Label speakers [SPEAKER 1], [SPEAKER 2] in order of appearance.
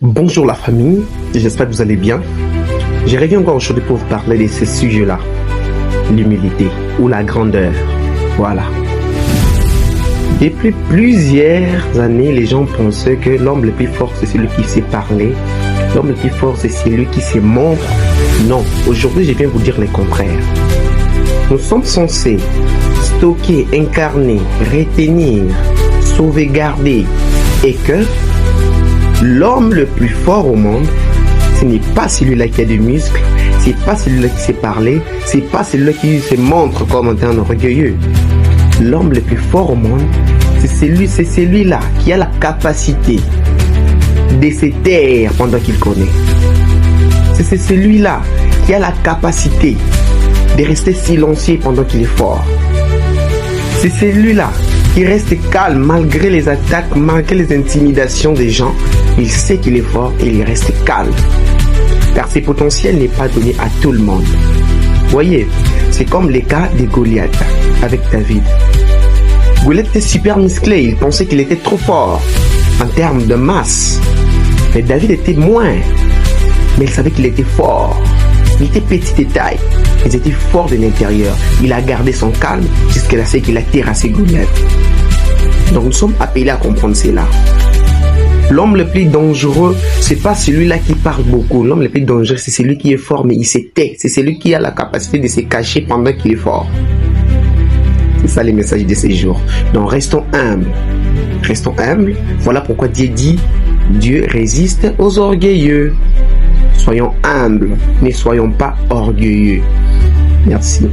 [SPEAKER 1] Bonjour la famille, j'espère que vous allez bien. Je reviens encore aujourd'hui pour vous parler de ce sujet-là, l'humilité ou la grandeur. Voilà. Depuis plusieurs années, les gens pensaient que l'homme le plus fort, c'est celui qui sait parler. L'homme le plus fort, c'est celui qui se montre. Non, aujourd'hui, je viens vous dire le contraire. Nous sommes censés stocker, incarner, retenir, sauvegarder et que l'homme le plus fort au monde, ce n'est pas celui-là qui a des muscles, c'est pas celui-là qui sait parler, c'est pas celui-là qui se montre comme un orgueilleux. L'homme le plus fort au monde, c'est celui-là qui a la capacité de se taire pendant qu'il connaît. C'est celui-là qui a la capacité de rester silencieux pendant qu'il est fort. C'est celui-là qui reste calme malgré les attaques, malgré les intimidations des gens. Il sait qu'il est fort et il reste calme. Car ses potentiels n'est pas donné à tout le monde. Voyez, c'est comme le cas de Goliath avec David. Goliath était super musclé, il pensait qu'il était trop fort en termes de masse. Mais David était moins. Mais il savait qu'il était fort. Il était petit de taille. Il était fort de l'intérieur. Il a gardé son calme jusqu'à ce qu'il a terrassé Goliath. Donc nous sommes appelés à comprendre cela. L'homme le plus dangereux, c'est pas celui-là qui parle beaucoup. L'homme le plus dangereux, c'est celui qui est fort, mais il se tait. C'est celui qui a la capacité de se cacher pendant qu'il est fort. C'est ça les messages de ces jours. Donc restons humbles. Restons humbles. Voilà pourquoi Dieu dit, Dieu résiste aux orgueilleux. Soyons humbles, ne soyons pas orgueilleux. Merci.